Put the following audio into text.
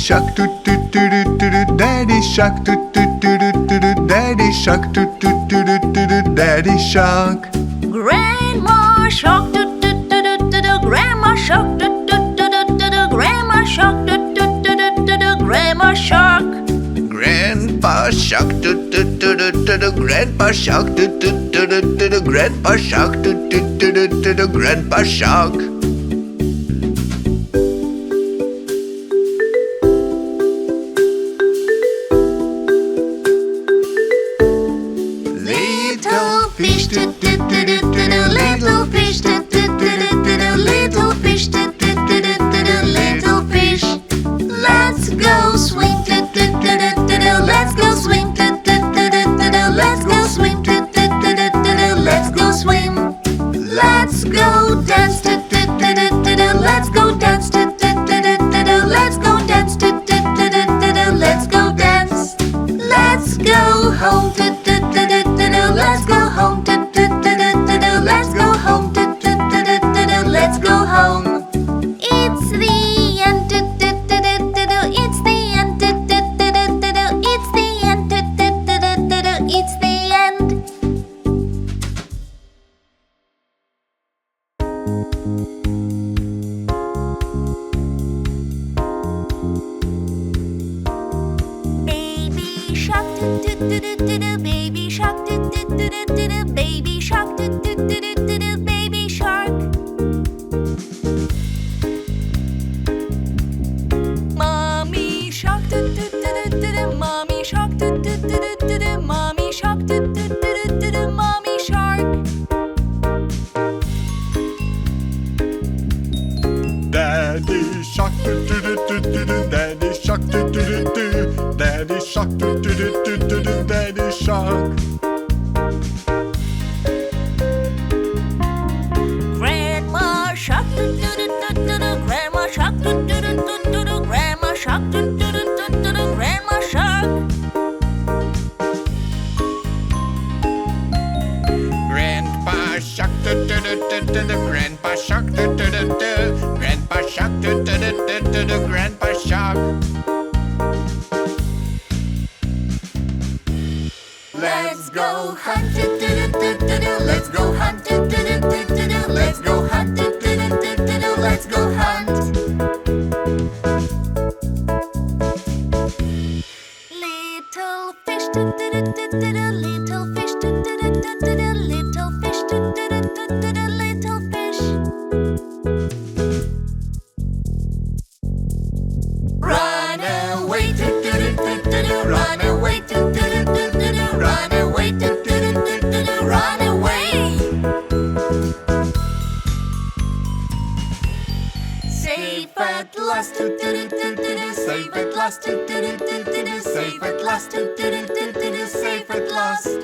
shark, doo doo doo doo doo doo. Daddy shark, doo doo doo doo doo doo. Daddy shark, doo doo doo doo doo doo. Daddy shark. Grandma shark, do do do do do do. Grandma shark, do do do do do do. Grandma shark, do do do do do do. Grandma shark. Grandpa shark, doo doo doo doo doo doo. Grandpa shark, doo doo doo doo doo doo. Grandpa shark, doo doo doo doo doo doo. Grandpa shark. Little fish, doo doo doo doo doo doo. Little fish, doo doo doo doo doo doo. Little fish, doo doo doo doo doo doo. Little fish, let's go swim, doo doo doo doo doo doo. Let's go swim, doo doo doo doo doo doo. Let's go swim, doo doo doo doo doo doo. Let's go swim. Let's go dance, doo doo doo doo doo doo. Let's go dance, doo doo doo doo doo doo. Let's go dance, doo doo doo doo doo doo. Let's go dance. Let's go home, doo doo doo doo doo doo. Let's go home, doo doo doo doo doo doo. Let's go home, doo doo doo doo doo doo. Let's go home. It's the end, doo doo doo doo doo doo. It's the end, doo doo doo doo doo doo. It's the end, doo doo doo doo doo doo. It's the end. Baby shark, doo doo doo doo doo doo. Baby shark, doo doo doo doo doo doo. Baby shark, doo doo doo doo doo doo. Baby shark. Mommy shark, doo doo doo doo doo doo. Mommy shark, doo doo doo doo doo doo. Mommy shark, doo doo doo doo doo doo. Mommy shark. Daddy shark, doo doo doo doo doo doo. Daddy shark, doo doo doo doo. Daddy shark, doo doo doo doo doo doo. Daddy shark. Grandma shark, doo doo doo doo doo doo. Grandma shark, doo doo doo doo doo doo. Grandma shark, doo doo doo doo doo doo. Grandma shark. Grandpa shark, doo doo doo doo doo doo. Grandpa shark, doo doo doo doo. Grandpa shark, doo doo doo doo doo doo. Grandpa shark. Let's go hunt, doo doo doo doo doo doo. Let's go hunt, doo doo doo doo doo doo. Let's go hunt, doo doo doo doo doo doo. Let's go hunt. Little fish, doo doo doo doo doo doo. Little fish, doo doo doo doo doo doo. Little fish, doo doo doo doo doo doo. Little fish. Run away, doo doo doo doo doo doo. Run away, doo doo doo doo doo doo. Run away, doo doo doo doo doo doo. Run away. Safe at last, doo doo doo doo doo doo. Safe at last, doo doo doo doo doo doo. Safe at last, doo doo doo doo doo doo. Safe at last.